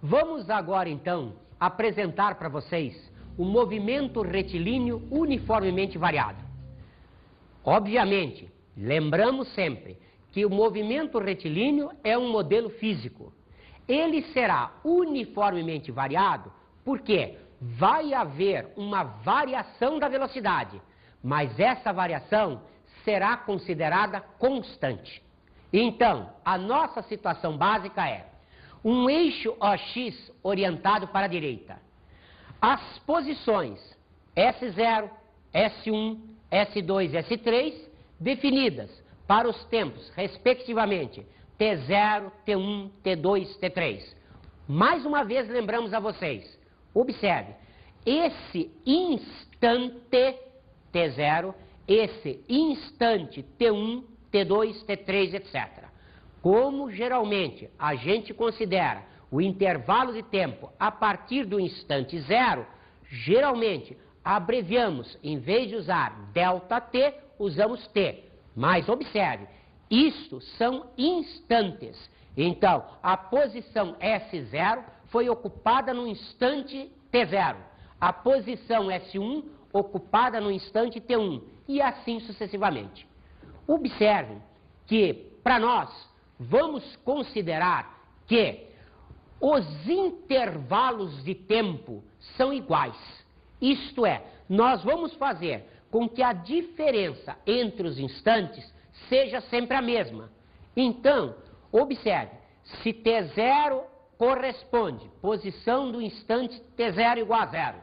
Vamos agora, então, apresentar para vocês o movimento retilíneo uniformemente variado. Obviamente, lembramos sempre que o movimento retilíneo é um modelo físico. Ele será uniformemente variado porque vai haver uma variação da velocidade, mas essa variação será considerada constante. Então, a nossa situação básica é um eixo OX orientado para a direita. As posições S0, S1, S2 e S3 definidas para os tempos, respectivamente, T0, T1, T2, T3. Mais uma vez lembramos a vocês, observe, esse instante T0, esse instante T1, T2, T3, etc. Como geralmente a gente considera o intervalo de tempo a partir do instante zero, geralmente abreviamos, em vez de usar ΔT, usamos T. Mas observe, isto são instantes. Então, a posição S0 foi ocupada no instante T0. A posição S1 ocupada no instante T1. E assim sucessivamente. Observem que, para nós, vamos considerar que os intervalos de tempo são iguais. Isto é, nós vamos fazer com que a diferença entre os instantes seja sempre a mesma. Então, observe, se T0 corresponde, posição do instante T0 igual a zero.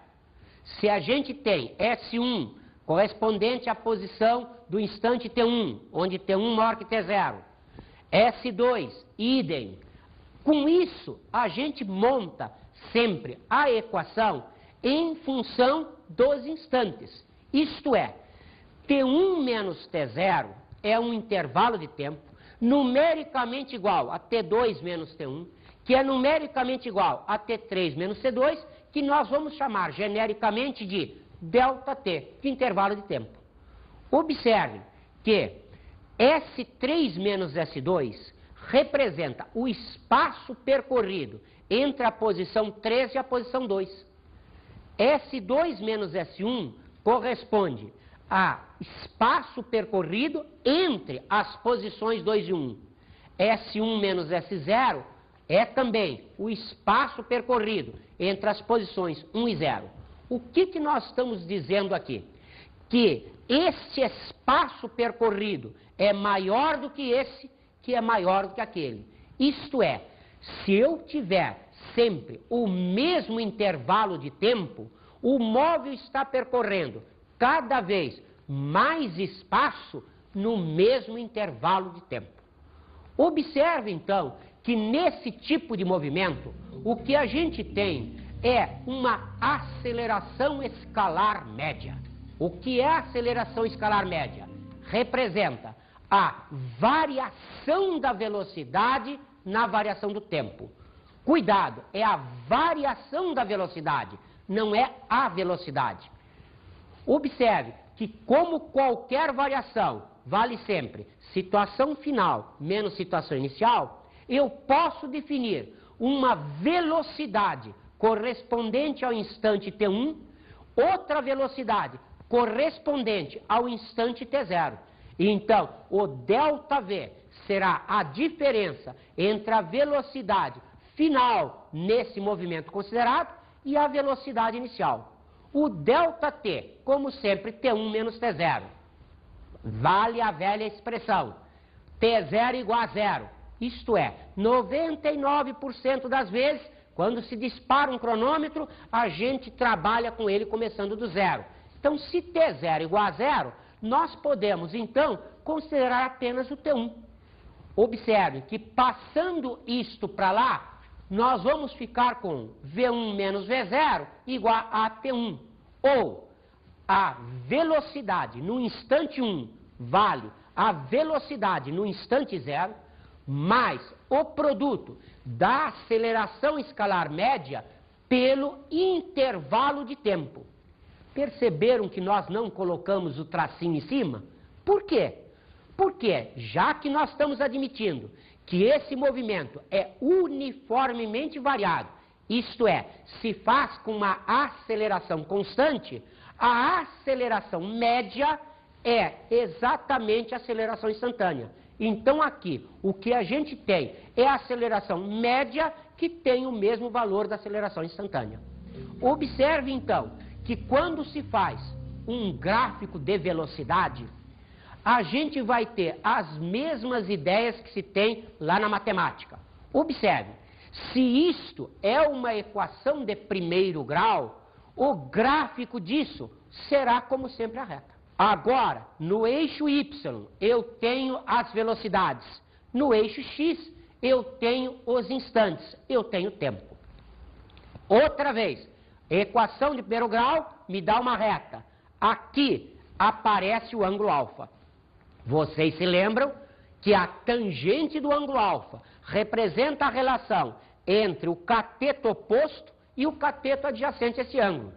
Se a gente tem S1 correspondente à posição do instante T1, onde T1 maior que T0. S2, idem. Com isso, a gente monta sempre a equação em função dos instantes. Isto é, T1 menos T0 é um intervalo de tempo numericamente igual a T2 menos T1, que é numericamente igual a T3 menos T2, que nós vamos chamar genericamente de ΔT, de intervalo de tempo. Observe que S3 menos S2 representa o espaço percorrido entre a posição 3 e a posição 2. S2 menos S1 corresponde a espaço percorrido entre as posições 2 e 1. S1 menos S0 é também o espaço percorrido entre as posições 1 e 0. O que nós estamos dizendo aqui? Que este espaço percorrido é maior do que esse, que é maior do que aquele. Isto é, se eu tiver sempre o mesmo intervalo de tempo, o móvel está percorrendo cada vez mais espaço no mesmo intervalo de tempo. Observe, então, que nesse tipo de movimento, o que a gente tem é uma aceleração escalar média. O que é a aceleração escalar média? Representa a variação da velocidade na variação do tempo. Cuidado, é a variação da velocidade, não é a velocidade. Observe que, como qualquer variação vale sempre situação final menos situação inicial, eu posso definir uma velocidade correspondente ao instante T1, outra velocidade correspondente ao instante T0. Então, o ΔV será a diferença entre a velocidade final nesse movimento considerado e a velocidade inicial. O ΔT, como sempre, T1 menos T0. Vale a velha expressão, T0 igual a zero. Isto é, 99% das vezes, quando se dispara um cronômetro, a gente trabalha com ele começando do zero. Então, se T0 igual a zero, nós podemos, então, considerar apenas o T1. Observe que, passando isto para lá, nós vamos ficar com V1 menos V0 igual a T1. Ou, a velocidade no instante 1 vale a velocidade no instante 0, mais o produto da aceleração escalar média pelo intervalo de tempo. Perceberam que nós não colocamos o tracinho em cima? Por quê? Porque, já que nós estamos admitindo que esse movimento é uniformemente variado, isto é, se faz com uma aceleração constante, a aceleração média é exatamente a aceleração instantânea. Então aqui, o que a gente tem é a aceleração média que tem o mesmo valor da aceleração instantânea. Observe então que quando se faz um gráfico de velocidade, a gente vai ter as mesmas ideias que se tem lá na matemática. Observe, se isto é uma equação de primeiro grau, o gráfico disso será, como sempre, a reta. Agora, no eixo Y, eu tenho as velocidades. No eixo X, eu tenho os instantes, eu tenho tempo. Outra vez, equação de primeiro grau me dá uma reta. Aqui aparece o ângulo alfa. Vocês se lembram que a tangente do ângulo alfa representa a relação entre o cateto oposto e o cateto adjacente a esse ângulo.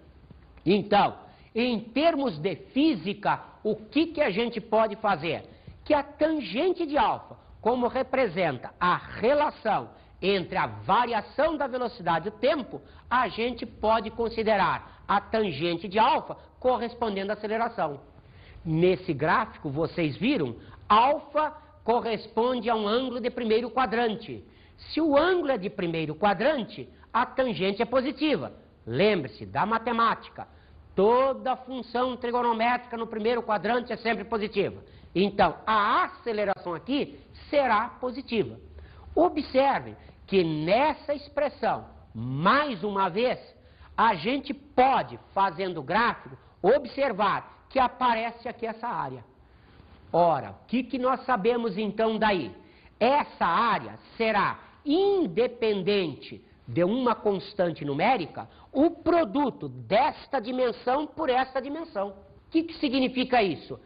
Então, em termos de física, o que a gente pode fazer? Que a tangente de alfa, como representa a relação entre a variação da velocidade e o tempo, a gente pode considerar a tangente de alfa correspondendo à aceleração. Nesse gráfico, vocês viram, alfa corresponde a um ângulo de primeiro quadrante. Se o ângulo é de primeiro quadrante, a tangente é positiva. Lembre-se da matemática. Toda função trigonométrica no primeiro quadrante é sempre positiva. Então, a aceleração aqui será positiva. Observe que nessa expressão, mais uma vez, a gente pode, fazendo o gráfico, observar que aparece aqui essa área. Ora, o que nós sabemos então daí? Essa área será independente de uma constante numérica, o produto desta dimensão por esta dimensão. O que significa isso?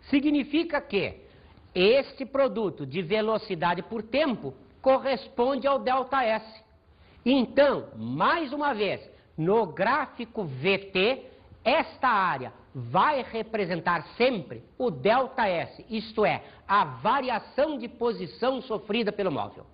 Significa que este produto de velocidade por tempo corresponde ao ΔS. Então, mais uma vez, no gráfico VT, esta área vai representar sempre o ΔS, isto é, a variação de posição sofrida pelo móvel.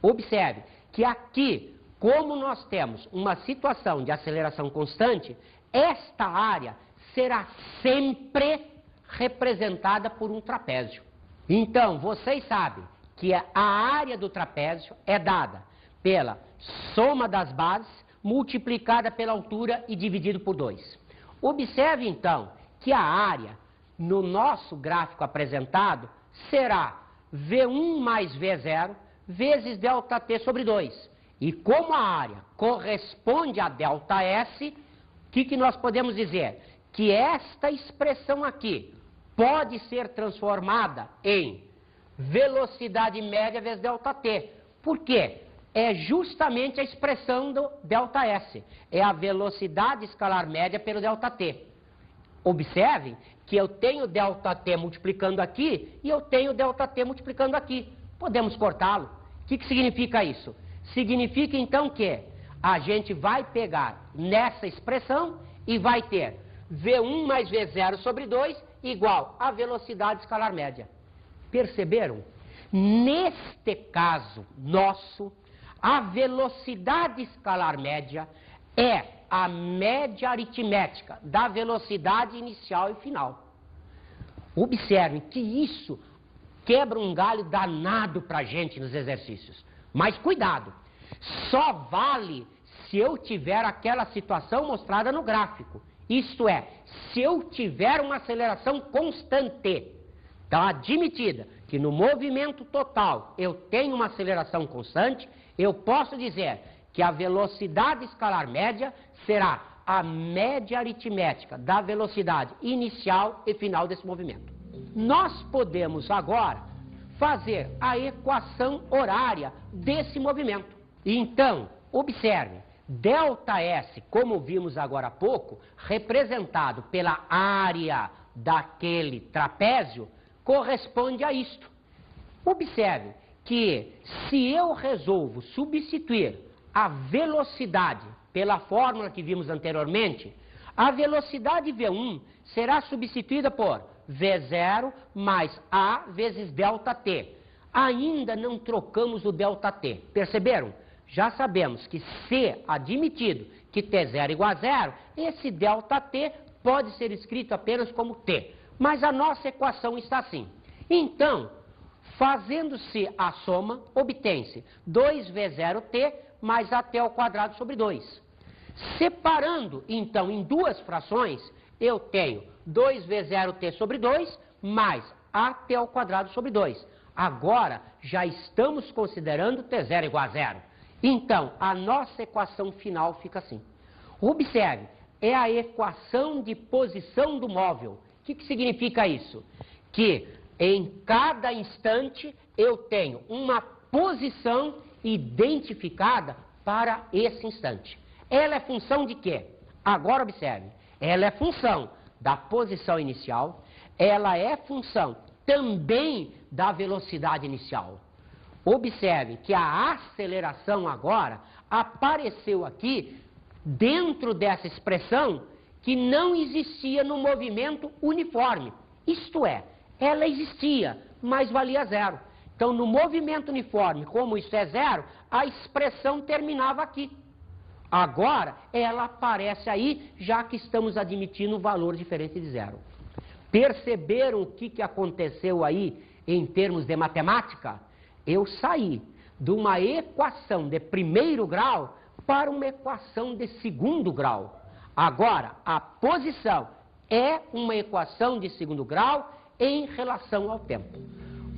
Observe que aqui, como nós temos uma situação de aceleração constante, esta área será sempre representada por um trapézio. Então, vocês sabem que a área do trapézio é dada pela soma das bases multiplicada pela altura e dividido por 2. Observe, então, que a área, no nosso gráfico apresentado, será V1 mais V0 vezes ΔT sobre 2. E como a área corresponde a ΔS, o que nós podemos dizer? Que esta expressão aqui pode ser transformada em velocidade média vezes ΔT. Por quê? É justamente a expressão do ΔS. É a velocidade escalar média pelo ΔT. Observem que eu tenho ΔT multiplicando aqui e eu tenho ΔT multiplicando aqui. Podemos cortá-lo. O que significa isso? Significa então que a gente vai pegar nessa expressão e vai ter V1 mais V0 sobre 2 igual a velocidade escalar média. Perceberam? Neste caso nosso, a velocidade escalar média é a média aritmética da velocidade inicial e final. Observem que isso quebra um galho danado para a gente nos exercícios. Mas cuidado, só vale se eu tiver aquela situação mostrada no gráfico. Isto é, se eu tiver uma aceleração constante. Então, admitida que no movimento total eu tenho uma aceleração constante, eu posso dizer que a velocidade escalar média será a média aritmética da velocidade inicial e final desse movimento. Nós podemos agora fazer a equação horária desse movimento. Então, observe, ΔS, como vimos agora há pouco, representado pela área daquele trapézio, corresponde a isto. Observe que se eu resolvo substituir a velocidade pela fórmula que vimos anteriormente, a velocidade V1 será substituída por V0 mais A vezes ΔT. Ainda não trocamos o ΔT, perceberam? já sabemos que se admitido que T0 igual a zero, esse ΔT pode ser escrito apenas como T. Mas a nossa equação está assim. Então, fazendo-se a soma, obtém-se 2V0T mais AT ao quadrado sobre 2. Separando, então, em duas frações, eu tenho 2V0T sobre 2 mais AT ao quadrado sobre 2. Agora, já estamos considerando T0 igual a zero. Então, a nossa equação final fica assim. Observe, é a equação de posição do móvel. O que significa isso? Que em cada instante eu tenho uma posição identificada para esse instante. Ela é função de quê? Agora observe, ela é função da posição inicial, ela é função também da velocidade inicial. Observe que a aceleração agora apareceu aqui dentro dessa expressão que não existia no movimento uniforme. Isto é, ela existia, mas valia zero. Então, no movimento uniforme, como isso é zero, a expressão terminava aqui. Agora, ela aparece aí, já que estamos admitindo um valor diferente de zero. Perceberam o que aconteceu aí em termos de matemática? Eu saí de uma equação de primeiro grau para uma equação de segundo grau. Agora, a posição é uma equação de segundo grau em relação ao tempo.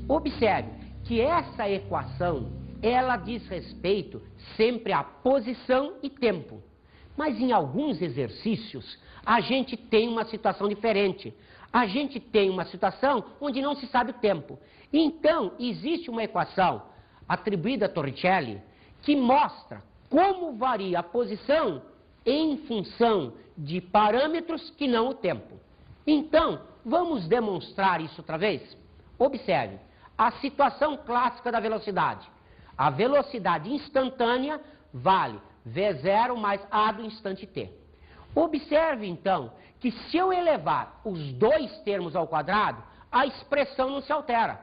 Observe que essa equação, ela diz respeito sempre à posição e tempo. Mas em alguns exercícios, a gente tem uma situação diferente. A gente tem uma situação onde não se sabe o tempo. Então, existe uma equação atribuída a Torricelli que mostra como varia a posição em função de parâmetros que não o tempo. Então, vamos demonstrar isso outra vez? Observe, a situação clássica da velocidade. A velocidade instantânea vale V0 mais A do instante t. Observe, então, que se eu elevar os dois termos ao quadrado, a expressão não se altera.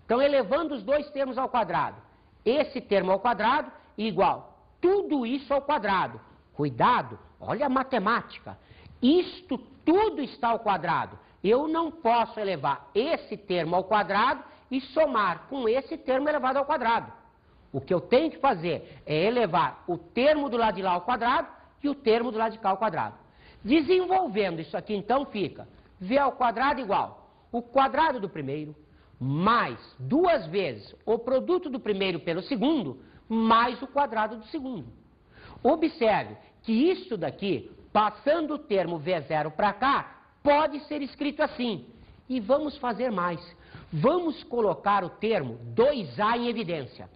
Então, elevando os dois termos ao quadrado, esse termo ao quadrado igual tudo isso ao quadrado. Cuidado, olha a matemática. Isto tudo está ao quadrado. Eu não posso elevar esse termo ao quadrado e somar com esse termo elevado ao quadrado. O que eu tenho que fazer é elevar o termo do lado de lá ao quadrado e o termo do lado de cá ao quadrado. Desenvolvendo isso aqui, então, fica V ao quadrado igual o quadrado do primeiro mais duas vezes o produto do primeiro pelo segundo mais o quadrado do segundo. Observe que isso daqui, passando o termo V0 para cá, pode ser escrito assim. E vamos fazer mais. Vamos colocar o termo 2A em evidência.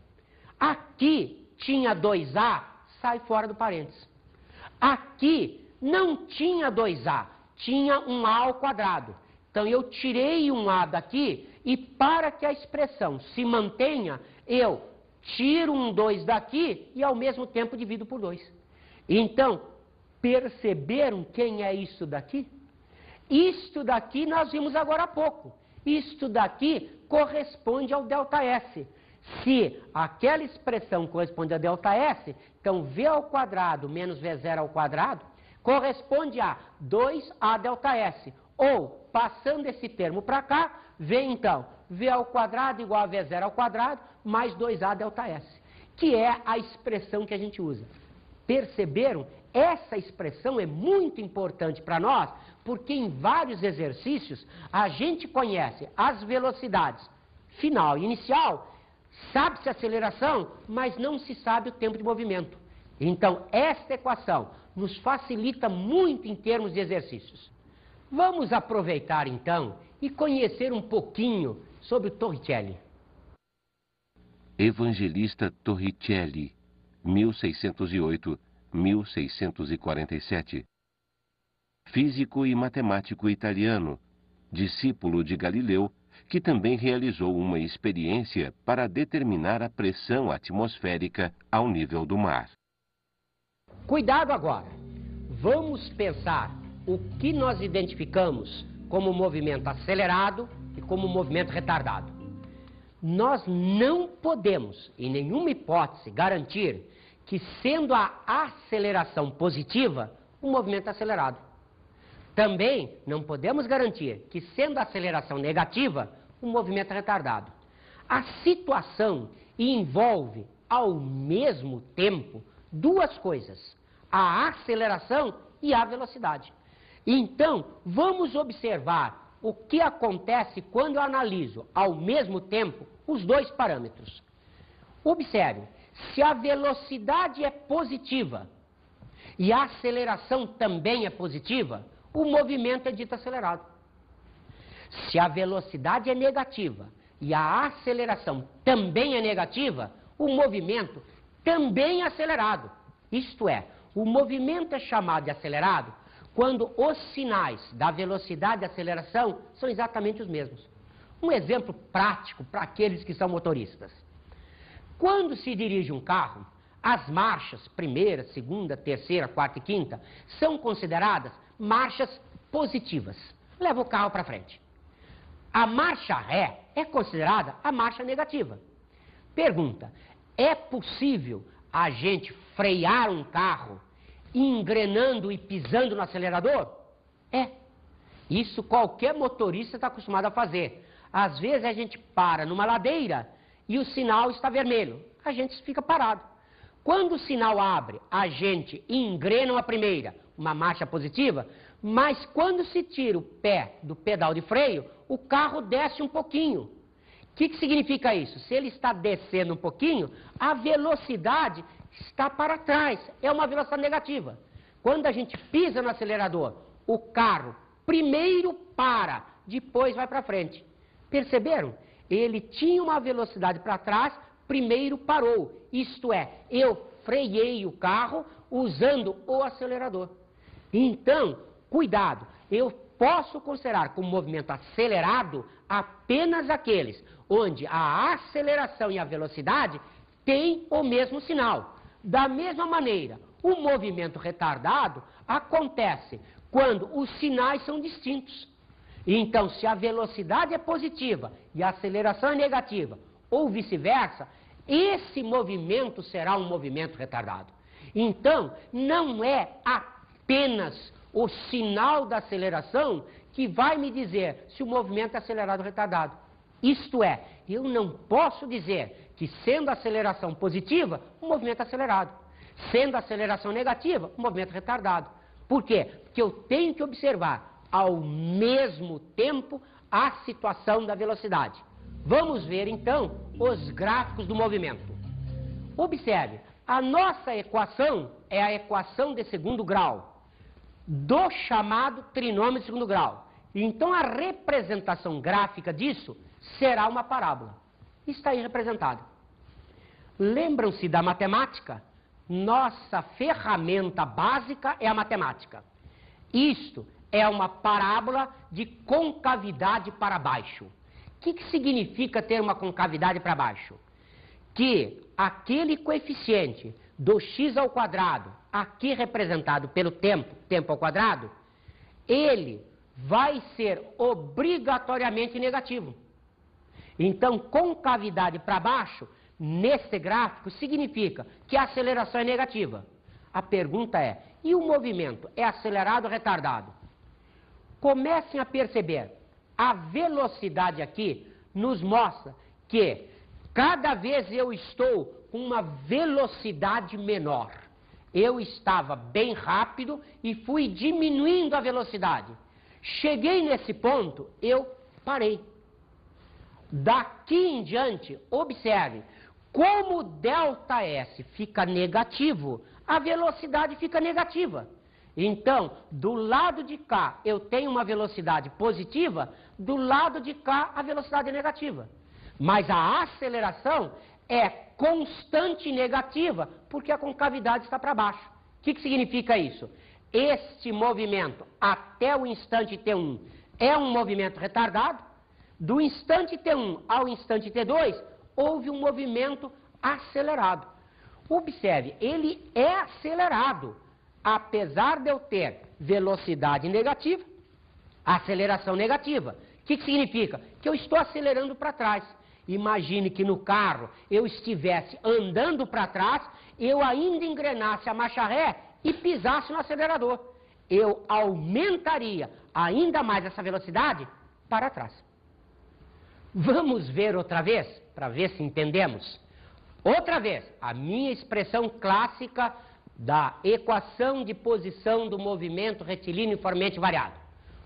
Aqui tinha 2A, sai fora do parênteses. Aqui não tinha 2A, tinha um A ao quadrado. Então eu tirei um A daqui e para que a expressão se mantenha, eu tiro um 2 daqui e ao mesmo tempo divido por 2. Então, perceberam quem é isso daqui? Isto daqui nós vimos agora há pouco. Isto daqui corresponde ao ΔS. Se aquela expressão corresponde a ΔS, então V ao quadrado menos V0 ao quadrado corresponde a 2A ΔS. Ou, passando esse termo para cá, vem então V ao quadrado igual a V0 ao quadrado mais 2A ΔS, que é a expressão que a gente usa. Perceberam? Essa expressão é muito importante para nós, porque em vários exercícios a gente conhece as velocidades final e inicial, sabe-se a aceleração, mas não se sabe o tempo de movimento. Então, esta equação nos facilita muito em termos de exercícios. Vamos aproveitar, então, e conhecer um pouquinho sobre o Torricelli. Evangelista Torricelli, 1608-1647. Físico e matemático italiano, discípulo de Galileu, que também realizou uma experiência para determinar a pressão atmosférica ao nível do mar. Cuidado agora! Vamos pensar o que nós identificamos como movimento acelerado e como movimento retardado. Nós não podemos, em nenhuma hipótese, garantir que sendo a aceleração positiva, o movimento é acelerado. Também não podemos garantir que sendo a aceleração negativa, o movimento é retardado. A situação envolve, ao mesmo tempo, duas coisas: a aceleração e a velocidade. Então, vamos observar o que acontece quando eu analiso, ao mesmo tempo, os dois parâmetros. Observe, se a velocidade é positiva e a aceleração também é positiva, o movimento é dito acelerado. Se a velocidade é negativa e a aceleração também é negativa, o movimento também é acelerado. Isto é, o movimento é chamado de acelerado quando os sinais da velocidade e aceleração são exatamente os mesmos. Um exemplo prático para aqueles que são motoristas. Quando se dirige um carro, as marchas, primeira, segunda, terceira, quarta e quinta, são consideradas marchas positivas. Leva o carro para frente. A marcha ré é considerada a marcha negativa. Pergunta: é possível a gente frear um carro engrenando e pisando no acelerador? É. Isso qualquer motorista está acostumado a fazer. Às vezes a gente para numa ladeira e o sinal está vermelho. A gente fica parado. Quando o sinal abre, a gente engrena uma primeira, uma marcha positiva, mas quando se tira o pé do pedal de freio, o carro desce um pouquinho. O que significa isso? Se ele está descendo um pouquinho, a velocidade está para trás. É uma velocidade negativa. Quando a gente pisa no acelerador, o carro primeiro para, depois vai para frente. Perceberam? Ele tinha uma velocidade para trás, primeiro parou. Isto é, eu freiei o carro usando o acelerador. Então, cuidado, eu posso considerar como movimento acelerado apenas aqueles onde a aceleração e a velocidade têm o mesmo sinal. Da mesma maneira, o movimento retardado acontece quando os sinais são distintos. Então, se a velocidade é positiva e a aceleração é negativa, ou vice-versa, esse movimento será um movimento retardado. Então, não é apenas o sinal da aceleração que vai me dizer se o movimento é acelerado ou retardado. Isto é, eu não posso dizer que sendo a aceleração positiva, o movimento é acelerado. Sendo a aceleração negativa, o movimento é retardado. Por quê? Porque eu tenho que observar ao mesmo tempo a situação da velocidade. Vamos ver então os gráficos do movimento. Observe, a nossa equação é a equação de segundo grau do chamado trinômio de segundo grau. Então a representação gráfica disso será uma parábola. Está aí representada. Lembram-se da matemática? Nossa ferramenta básica é a matemática. Isto é uma parábola de concavidade para baixo. O que significa ter uma concavidade para baixo? Que aquele coeficiente do x ao quadrado, aqui representado pelo tempo ao quadrado, ele vai ser obrigatoriamente negativo. Então, concavidade para baixo, nesse gráfico, significa que a aceleração é negativa. A pergunta é, e o movimento é acelerado ou retardado? Comecem a perceber, a velocidade aqui nos mostra que cada vez eu estou com uma velocidade menor. Eu estava bem rápido e fui diminuindo a velocidade. Cheguei nesse ponto, eu parei. Daqui em diante, observe, como o ΔS fica negativo, a velocidade fica negativa. Então, do lado de cá eu tenho uma velocidade positiva, do lado de cá a velocidade é negativa. Mas a aceleração é constante negativa, porque a concavidade está para baixo. O que significa isso? Este movimento até o instante T1 é um movimento retardado. Do instante T1 ao instante T2, houve um movimento acelerado. Observe, ele é acelerado, apesar de eu ter velocidade negativa, aceleração negativa. O que significa? Que eu estou acelerando para trás. Imagine que no carro eu estivesse andando para trás eu ainda engrenasse a marcha ré e pisasse no acelerador. Eu aumentaria ainda mais essa velocidade para trás. Vamos ver outra vez, para ver se entendemos. Outra vez, a minha expressão clássica da equação de posição do movimento retilíneo uniformemente variado.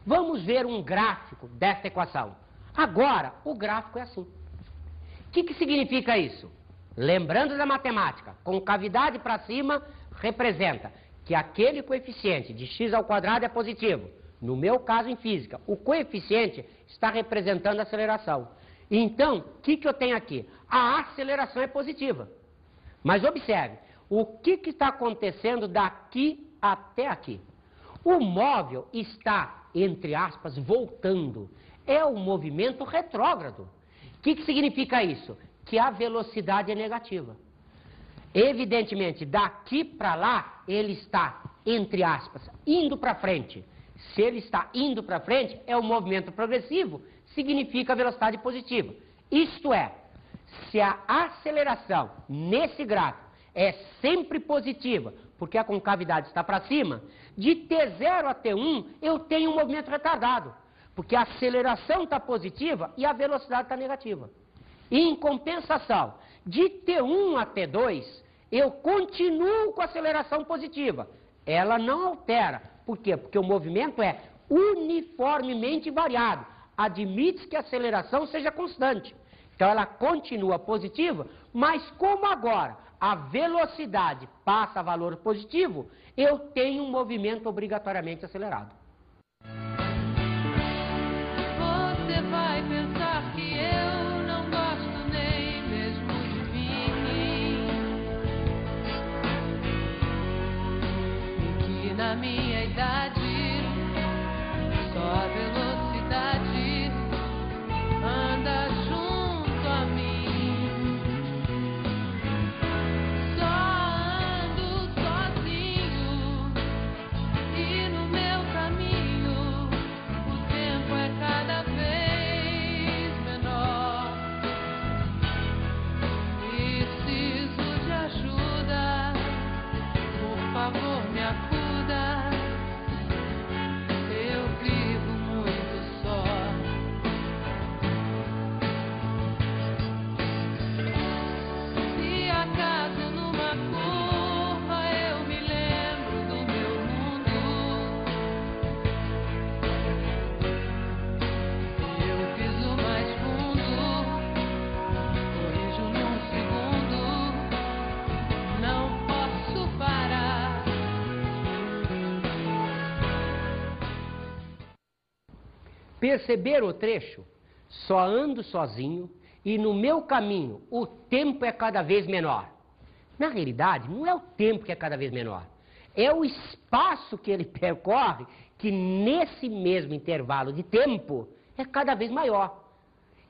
Vamos ver um gráfico desta equação. Agora, o gráfico é assim. O que significa isso? Lembrando da matemática, concavidade para cima representa que aquele coeficiente de x ao quadrado é positivo. No meu caso, em física, o coeficiente está representando a aceleração. Então, o que eu tenho aqui? A aceleração é positiva. Mas observe, o que está acontecendo daqui até aqui? O móvel está, entre aspas, voltando. É um movimento retrógrado. O que significa isso? Que a velocidade é negativa. Evidentemente, daqui para lá, ele está, entre aspas, indo para frente. Se ele está indo para frente, é um movimento progressivo, significa velocidade positiva. Isto é, se a aceleração nesse gráfico é sempre positiva, porque a concavidade está para cima, de T0 a T1 eu tenho um movimento retardado, porque a aceleração está positiva e a velocidade está negativa. E, em compensação, de T1 a T2, eu continuo com a aceleração positiva. Ela não altera. Por quê? Porque o movimento é uniformemente variado. Admite que a aceleração seja constante. Então, ela continua positiva, mas como agora a velocidade passa a valor positivo, eu tenho um movimento obrigatoriamente acelerado. Você vai pensar que eu não gosto nem mesmo de mim, e que na minha idade só a velocidade anda junto a mim. Só ando sozinho e no meu caminho o tempo é cada vez menor. Preciso de ajuda, por favor me acuda. Eu vivo muito só. Se acaso numa curva eu me lembro do meu mundo, eu piso mais fundo, corrijo num segundo, não posso parar. Perceberam o trecho? Só ando sozinho e no meu caminho o tempo é cada vez menor. Na realidade, não é o tempo que é cada vez menor. É o espaço que ele percorre que nesse mesmo intervalo de tempo é cada vez maior.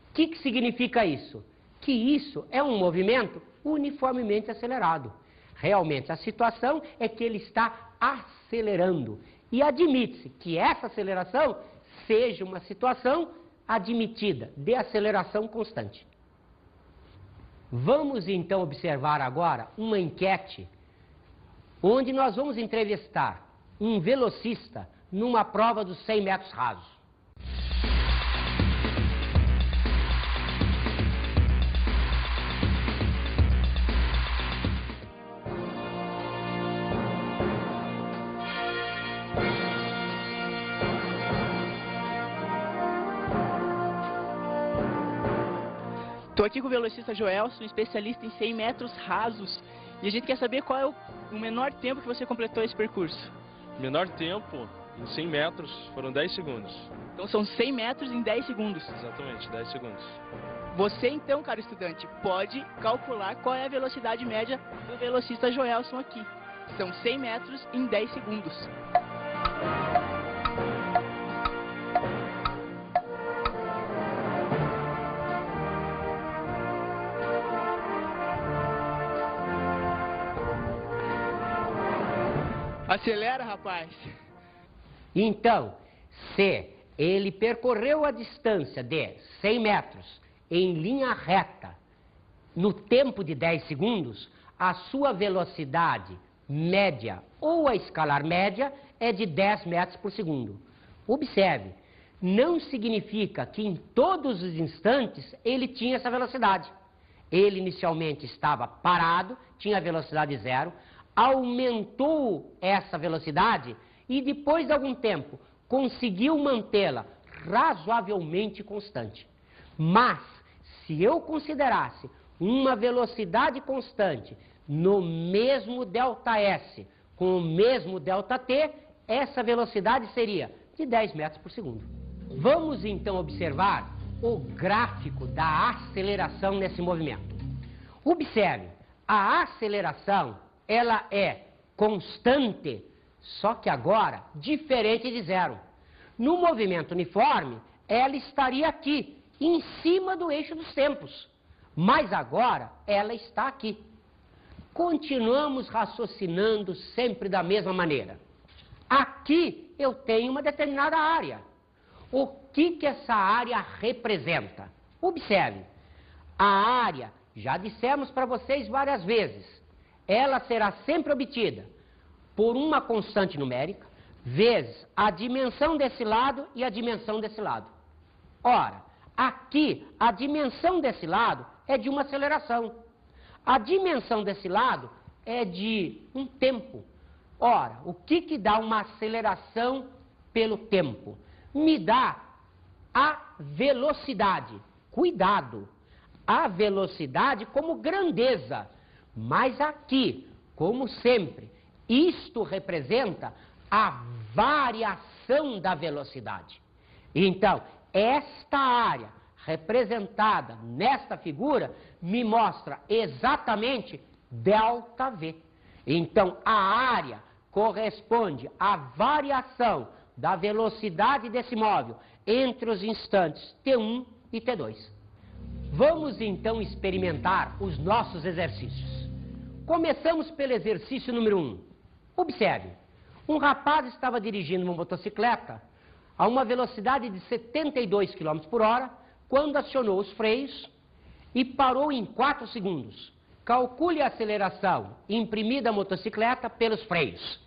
O que significa isso? Que isso é um movimento uniformemente acelerado. Realmente, a situação é que ele está acelerando. E admite-se que essa aceleração seja uma situação admitida de aceleração constante. Vamos então observar agora uma enquete onde nós vamos entrevistar um velocista numa prova dos 100 metros rasos. Estou aqui com o velocista Joelson, especialista em 100 metros rasos, e a gente quer saber qual é o menor tempo que você completou esse percurso. Menor tempo, em 100 metros, foram 10 segundos. Então são 100 metros em 10 segundos. Exatamente, 10 segundos. Você então, caro estudante, pode calcular qual é a velocidade média do velocista Joelson aqui. São 100 metros em 10 segundos. Acelera, rapaz. Então, se ele percorreu a distância de 100 metros em linha reta no tempo de 10 segundos, a sua velocidade média ou a escalar média é de 10 metros por segundo. Observe, não significa que em todos os instantes ele tinha essa velocidade. Ele inicialmente estava parado, tinha velocidade zero, aumentou essa velocidade e depois de algum tempo conseguiu mantê-la razoavelmente constante. Mas, se eu considerasse uma velocidade constante no mesmo ΔS com o mesmo ΔT, essa velocidade seria de 10 metros por segundo. Vamos então observar o gráfico da aceleração nesse movimento. Observe, a aceleração ela é constante, só que agora diferente de zero. No movimento uniforme, ela estaria aqui, em cima do eixo dos tempos. Mas agora, ela está aqui. Continuamos raciocinando sempre da mesma maneira. Aqui eu tenho uma determinada área. O que essa área representa? Observe, a área, já dissemos para vocês várias vezes, ela será sempre obtida por uma constante numérica, vezes a dimensão desse lado e a dimensão desse lado. Ora, aqui a dimensão desse lado é de uma aceleração. A dimensão desse lado é de um tempo. Ora, o que dá uma aceleração pelo tempo? Me dá a velocidade. Cuidado! A velocidade como grandeza. Mas aqui, como sempre, isto representa a variação da velocidade. Então, esta área representada nesta figura me mostra exatamente ΔV. Então, a área corresponde à variação da velocidade desse móvel entre os instantes T1 e T2. Vamos então experimentar os nossos exercícios. Começamos pelo exercício número 1. Observe, um rapaz estava dirigindo uma motocicleta a uma velocidade de 72 km por hora quando acionou os freios e parou em 4 segundos. Calcule a aceleração imprimida à motocicleta pelos freios.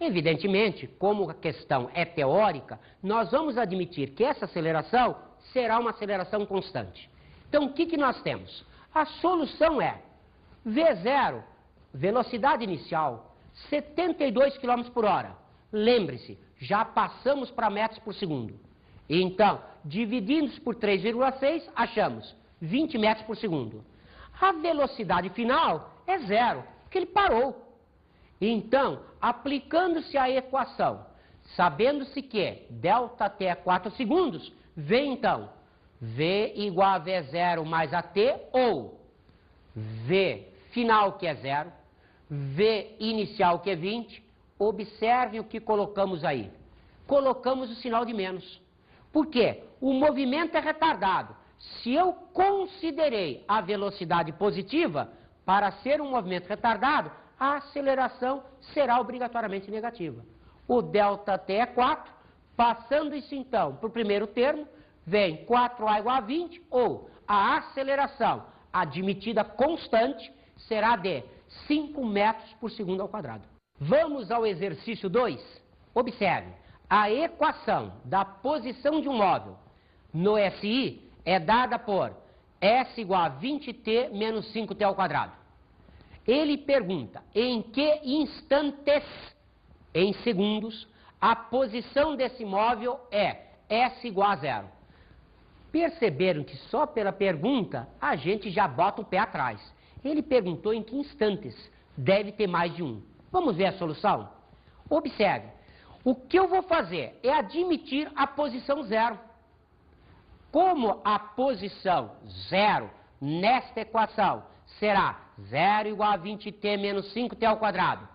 Evidentemente, como a questão é teórica, nós vamos admitir que essa aceleração será uma aceleração constante. Então, o que nós temos? A solução é V0, velocidade inicial, 72 km por hora. Lembre-se, já passamos para metros por segundo. Então, dividindo por 3,6, achamos 20 metros por segundo. A velocidade final é zero, porque ele parou. Então, aplicando-se a equação, sabendo-se que ΔT é 4 segundos, vem então V igual a V0 mais AT, ou V final que é zero, V inicial que é 20, observem o que colocamos aí. Colocamos o sinal de menos. Por quê? O movimento é retardado. Se eu considerei a velocidade positiva, para ser um movimento retardado, a aceleração será obrigatoriamente negativa. O ΔT é 4, passando isso então para o primeiro termo, vem 4A igual a 20, ou a aceleração admitida constante será de 5 metros por segundo ao quadrado. Vamos ao exercício 2. Observe, a equação da posição de um móvel no SI é dada por S igual a 20t menos 5t ao quadrado. Ele pergunta em que instantes, em segundos, a posição desse móvel é S igual a zero. Perceberam que só pela pergunta a gente já bota o pé atrás. Ele perguntou em que instantes, deve ter mais de um. Vamos ver a solução? Observe, o que eu vou fazer é admitir a posição zero. Como a posição zero nesta equação será 0 igual a 20t menos 5t ao quadrado,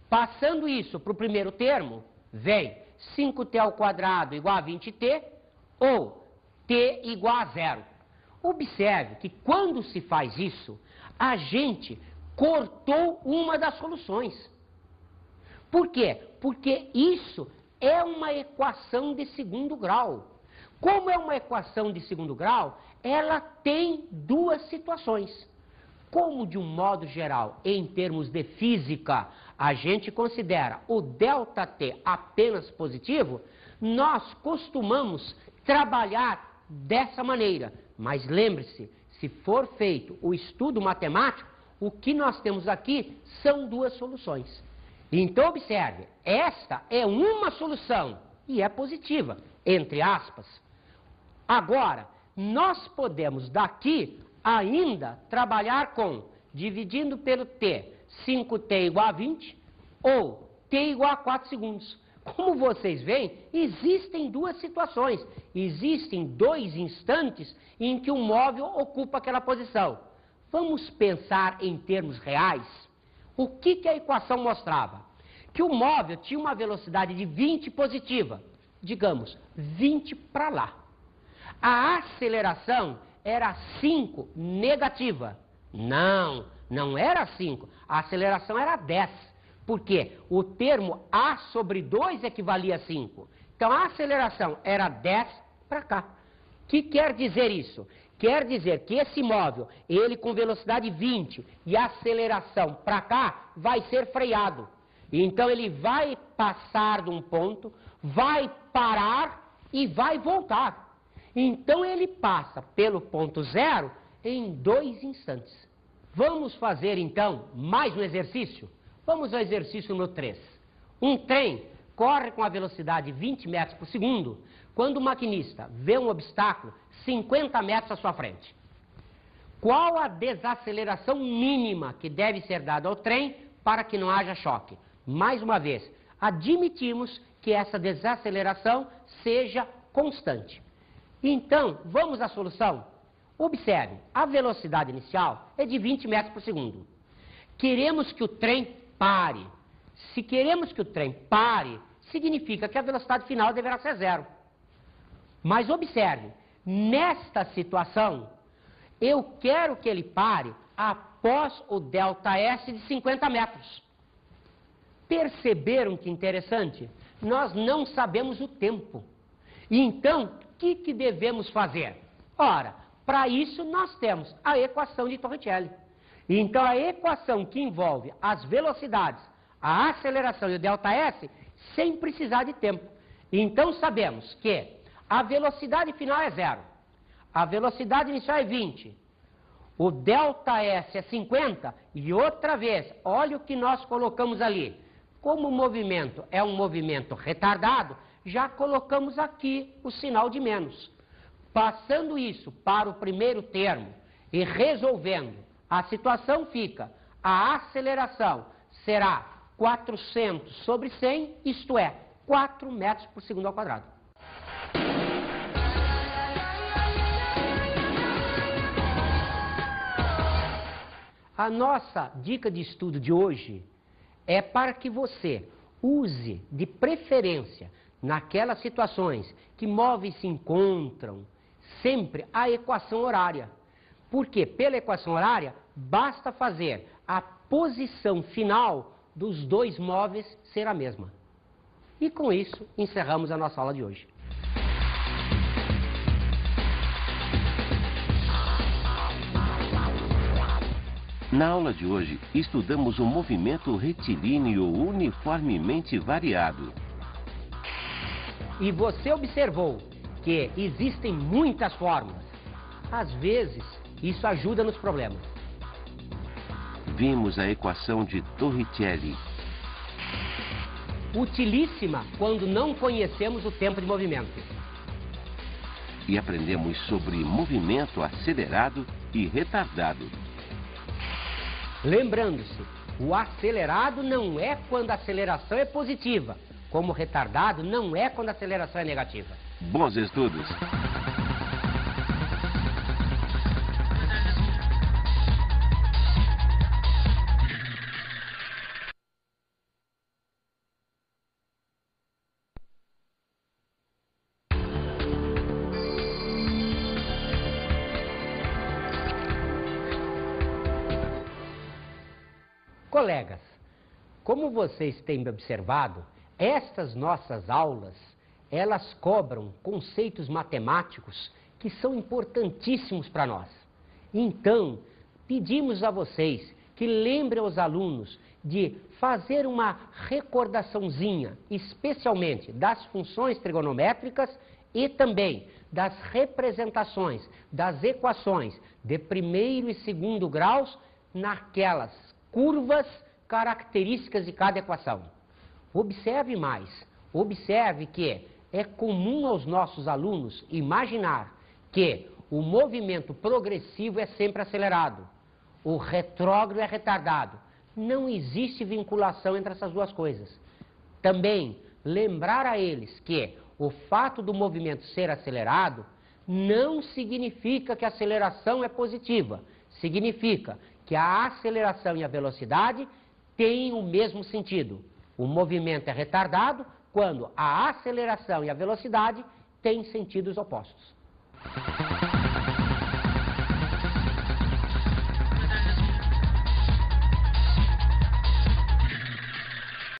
passando isso para o primeiro termo, vem 5t ao quadrado igual a 20t, ou t igual a zero. Observe que quando se faz isso, a gente cortou uma das soluções. Por quê? Porque isso é uma equação de segundo grau. Como é uma equação de segundo grau, ela tem duas situações. Como de um modo geral, em termos de física, a gente considera o ΔT apenas positivo, nós costumamos trabalhar dessa maneira. Mas lembre-se, se for feito o estudo matemático, o que nós temos aqui são duas soluções. Então observe, esta é uma solução e é positiva, entre aspas. Agora, nós podemos daqui ainda trabalhar com, dividindo pelo t, 5t igual a 20 ou t igual a 4 segundos. Como vocês veem, existem duas situações, existem dois instantes em que o móvel ocupa aquela posição. Vamos pensar em termos reais. O que a equação mostrava? Que o móvel tinha uma velocidade de 20 positiva, digamos, 20 para lá. A aceleração era 5 negativa. Não era 5, a aceleração era 10. Porque o termo A sobre 2 equivalia a 5. Então a aceleração era 10 para cá. O que quer dizer isso? Quer dizer que esse móvel, ele com velocidade 20 e aceleração para cá, vai ser freado. Então ele vai passar de um ponto, vai parar e vai voltar. Então ele passa pelo ponto zero em 2 instantes. Vamos fazer então mais um exercício? Vamos ao exercício número 3. Um trem corre com a velocidade 20 metros por segundo quando o maquinista vê um obstáculo 50 metros à sua frente. Qual a desaceleração mínima que deve ser dada ao trem para que não haja choque? Mais uma vez, admitimos que essa desaceleração seja constante. Então, vamos à solução? Observe, a velocidade inicial é de 20 metros por segundo. Queremos que o trem pare. Se queremos que o trem pare, significa que a velocidade final deverá ser 0. Mas observe, nesta situação, eu quero que ele pare após o ΔS de 50 metros. Perceberam que interessante? Nós não sabemos o tempo. Então, o que devemos fazer? Ora, para isso nós temos a equação de Torricelli. Então, a equação que envolve as velocidades, a aceleração e o ΔS, sem precisar de tempo. Então, sabemos que a velocidade final é 0, a velocidade inicial é 20, o ΔS é 50, e outra vez, olha o que nós colocamos ali. Como o movimento é um movimento retardado, já colocamos aqui o sinal de menos. Passando isso para o primeiro termo e resolvendo, a situação fica, a aceleração será 400 sobre 100, isto é, 4 metros por segundo ao quadrado. A nossa dica de estudo de hoje é para que você use de preferência, naquelas situações que móveis se encontram, sempre a equação horária. Porque pela equação horária, basta fazer a posição final dos dois móveis ser a mesma. E com isso, encerramos a nossa aula de hoje. Na aula de hoje, estudamos o movimento retilíneo uniformemente variado. E você observou que existem muitas fórmulas. Às vezes, isso ajuda nos problemas. Vimos a equação de Torricelli. Utilíssima quando não conhecemos o tempo de movimento. E aprendemos sobre movimento acelerado e retardado. Lembrando-se, o acelerado não é quando a aceleração é positiva, como o retardado não é quando a aceleração é negativa. Bons estudos! Colegas, como vocês têm observado, estas nossas aulas, elas cobram conceitos matemáticos que são importantíssimos para nós. Então, pedimos a vocês que lembrem aos alunos de fazer uma recordaçãozinha, especialmente das funções trigonométricas e também das representações, das equações de primeiro e segundo graus naquelas curvas características de cada equação. Observe mais, observe que é comum aos nossos alunos imaginar que o movimento progressivo é sempre acelerado, o retrógrado é retardado. Não existe vinculação entre essas duas coisas. Também lembrar a eles que o fato do movimento ser acelerado não significa que a aceleração é positiva. Significa que a aceleração e a velocidade têm o mesmo sentido. O movimento é retardado quando a aceleração e a velocidade têm sentidos opostos.